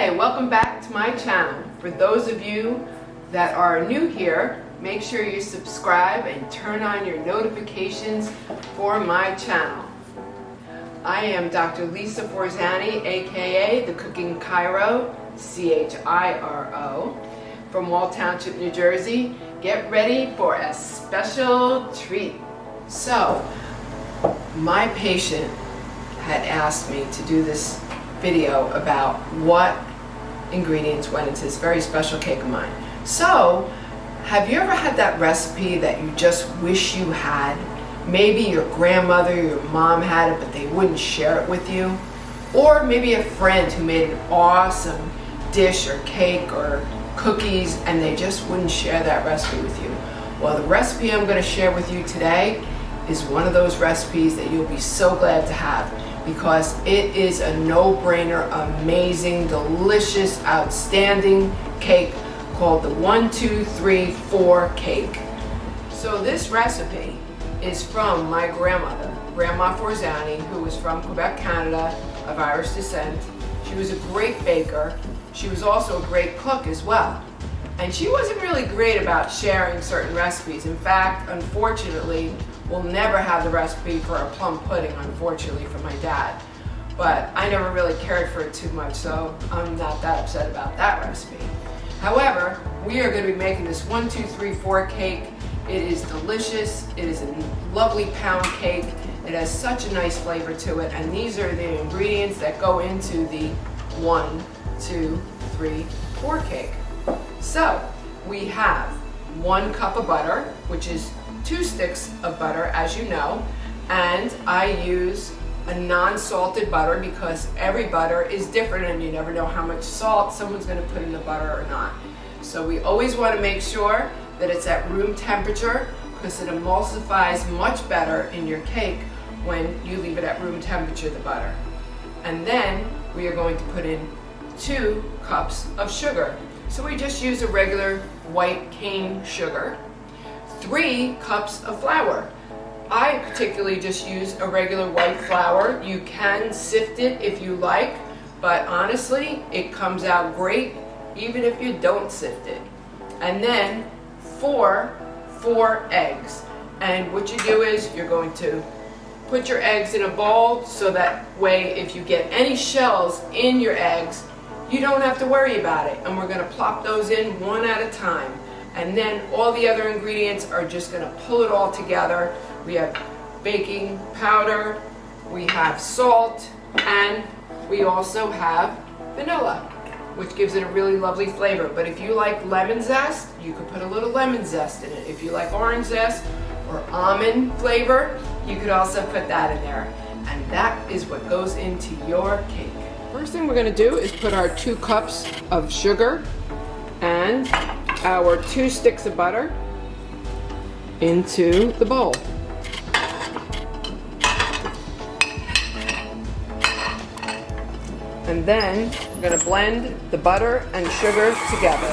Okay, welcome back to my channel. For those of you that are new here, make sure you subscribe and turn on your notifications for my channel. I am Dr. Lisa Forzani, aka the Cooking Chiro, C-H-I-R-O, from Wall Township, New Jersey. Get ready for a special treat. So, my patient had asked me to do this video about what ingredients went into this very special cake of mine. So, have you ever had that recipe that you just wish you had? Maybe your grandmother, your mom had it, but they wouldn't share it with you. Or maybe a friend who made an awesome dish or cake or cookies and they just wouldn't share that recipe with you. Well, the recipe I'm going to share with you today is one of those recipes that you'll be so glad to have, because it is a no-brainer, amazing, delicious, outstanding cake called the 1, 2, 3, 4 cake. So this recipe is from my grandmother, Grandma Forzani, who was from Quebec, Canada, of Irish descent. She was a great baker. She was also a great cook as well. And she wasn't really great about sharing certain recipes. In fact, unfortunately, we'll never have the recipe for a plum pudding, unfortunately, from my dad. But I never really cared for it too much, so I'm not that upset about that recipe. However, we are going to be making this 1, 2, 3, 4 cake. It is delicious. It is a lovely pound cake. It has such a nice flavor to it, and these are the ingredients that go into the 1, 2, 3, 4 cake. So, we have 1 cup of butter, which is 2 sticks of butter, as you know, and I use a non-salted butter because every butter is different and you never know how much salt someone's going to put in the butter or not. So we always want to make sure that it's at room temperature, because it emulsifies much better in your cake when you leave it at room temperature, the butter. And then we are going to put in 2 cups of sugar. So we just use a regular white cane sugar. 3 cups of flour. I particularly just use a regular white flour. You can sift it if you like, but honestly, it comes out great even if you don't sift it. And then 4 eggs. And what you do is you're going to put your eggs in a bowl so that way if you get any shells in your eggs, you don't have to worry about it. And we're going to plop those in one at a time. And then all the other ingredients are just going to pull it all together. We have baking powder, we have salt, and we also have vanilla, which gives it a really lovely flavor. But if you like lemon zest, you could put a little lemon zest in it. If you like orange zest or almond flavor, you could also put that in there. And that is what goes into your cake. First thing we're going to do is put our 2 cups of sugar and our 2 sticks of butter into the bowl. And then we're going to blend the butter and sugar together.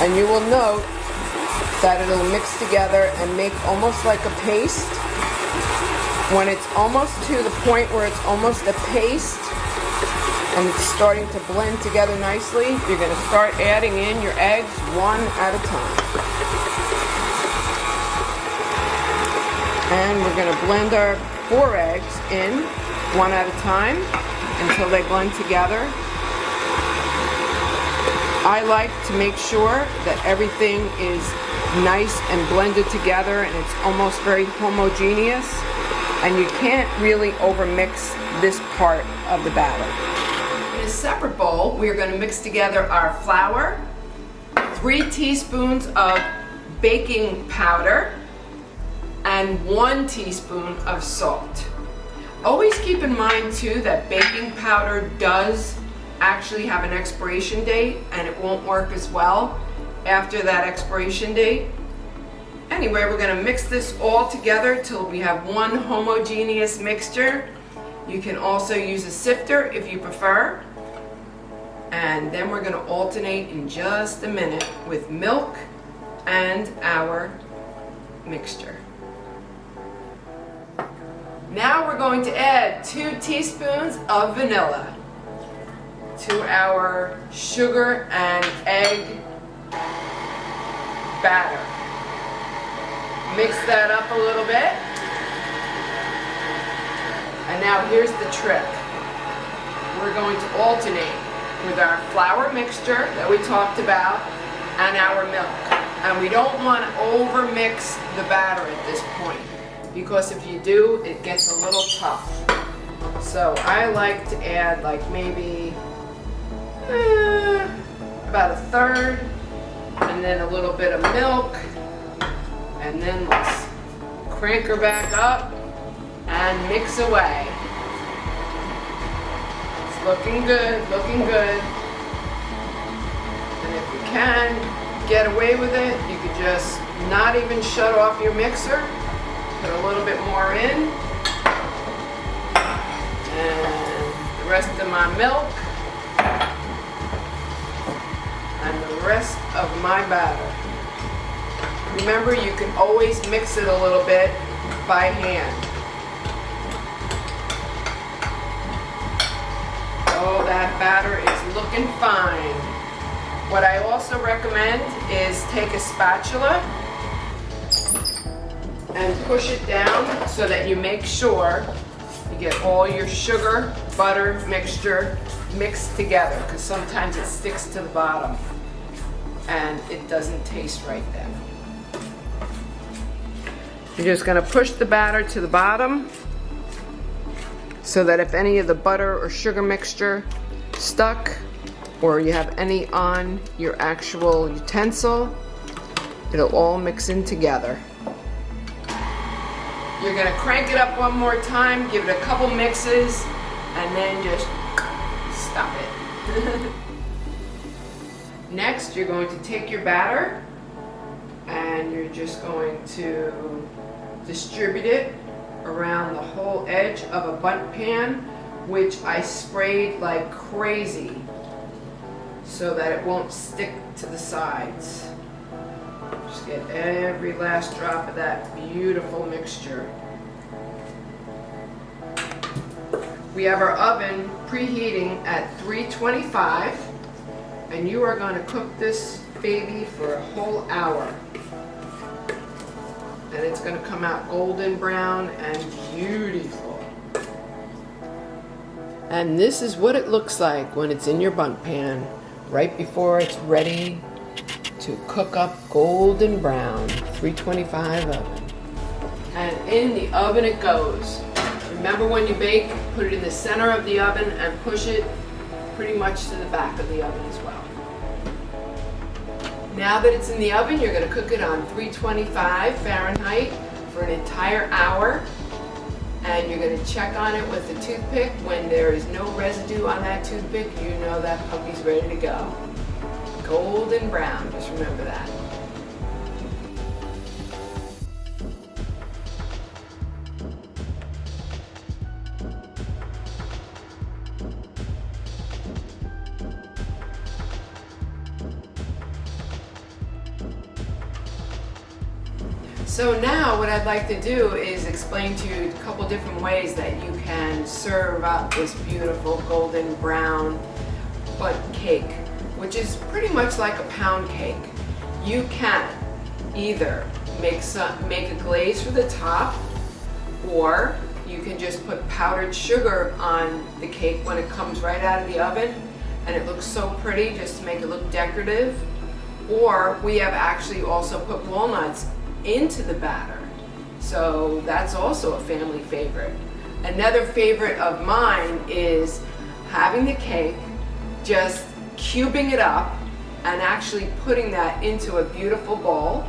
And you will note that it'll mix together and make almost like a paste. When it's almost to the point where it's almost a paste and it's starting to blend together nicely, you're going to start adding in your eggs one at a time. And we're going to blend our 4 eggs in one at a time until they blend together. I like to make sure that everything is nice and blended together and it's almost very homogeneous, and you can't really overmix this part of the batter. In a separate bowl, we are going to mix together our flour, 3 teaspoons of baking powder, and 1 teaspoon of salt. Always keep in mind too that baking powder does actually have an expiration date and it won't work as well after that expiration date. Anyway, we're going to mix this all together till we have one homogeneous mixture. You can also use a sifter if you prefer. And then we're going to alternate in just a minute with milk and our mixture. Now we're going to add 2 teaspoons of vanilla to our sugar and egg batter. Mix that up a little bit. And now here's the trick. We're going to alternate with our flour mixture that we talked about and our milk. And we don't want to over mix the batter at this point, because if you do, it gets a little tough. So I like to add like maybe about a third, and then a little bit of milk, and then let's crank her back up and mix away. It's looking good, looking good. And if you can get away with it, you could just not even shut off your mixer. Put a little bit more in. And the rest of my milk. And the rest of my batter. Remember, you can always mix it a little bit by hand. Oh, that batter is looking fine. What I also recommend is take a spatula and push it down so that you make sure you get all your sugar, butter mixture mixed together, because sometimes it sticks to the bottom and it doesn't taste right then. You're just going to push the batter to the bottom so that if any of the butter or sugar mixture stuck, or you have any on your actual utensil, it'll all mix in together. You're going to crank it up one more time, give it a couple mixes, and then just stop it. Next, you're going to take your batter and you're just going to distribute it around the whole edge of a bundt pan, which I sprayed like crazy so that it won't stick to the sides. Just get every last drop of that beautiful mixture. We have our oven preheating at 325, and you are going to cook this baby for a whole hour. And it's going to come out golden brown and beautiful. And this is what it looks like when it's in your bundt pan, right before it's ready to cook up golden brown. 325 oven. And in the oven it goes. Remember, when you bake, put it in the center of the oven and push it pretty much to the back of the oven as well. Now that it's in the oven, you're going to cook it on 325 Fahrenheit for an entire hour. And you're going to check on it with a toothpick. When there is no residue on that toothpick, you know that puppy's ready to go. Golden brown, just remember that. So now what I'd like to do is explain to you a couple different ways that you can serve up this beautiful golden brown bundt cake, which is pretty much like a pound cake. You can either make a glaze for the top, or you can just put powdered sugar on the cake when it comes right out of the oven, and it looks so pretty just to make it look decorative. Or we have actually also put walnuts into the batter, so that's also a family favorite. Another favorite of mine is having the cake, just cubing it up and actually putting that into a beautiful bowl.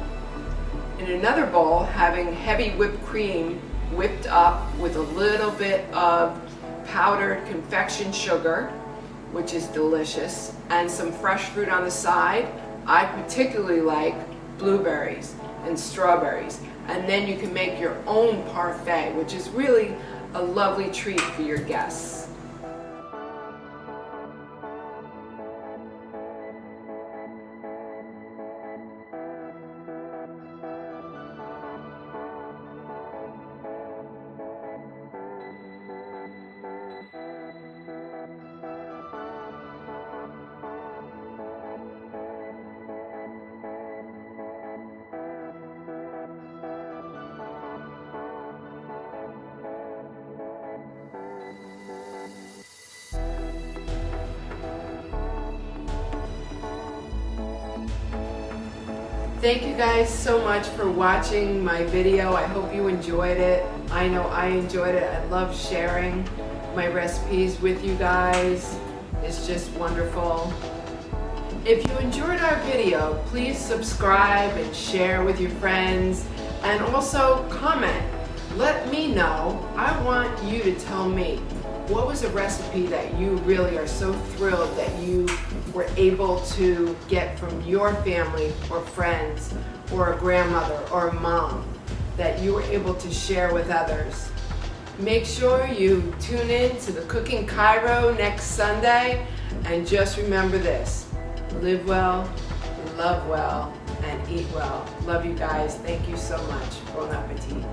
In another bowl, having heavy whipped cream whipped up with a little bit of powdered confection sugar, which is delicious, and some fresh fruit on the side. I particularly like blueberries and strawberries. And then you can make your own parfait, which is really a lovely treat for your guests. Thank you guys so much for watching my video. I hope you enjoyed it. I know I enjoyed it. I love sharing my recipes with you guys. It's just wonderful. If you enjoyed our video, please subscribe and share with your friends, and also comment. Let me know. I want you to tell me, what was a recipe that you really are so thrilled that you were able to get from your family or friends or a grandmother or a mom that you were able to share with others? Make sure you tune in to the Cooking Chiro next Sunday, and just remember this: live well, love well, and eat well. Love you guys. Thank you so much. Bon appetit.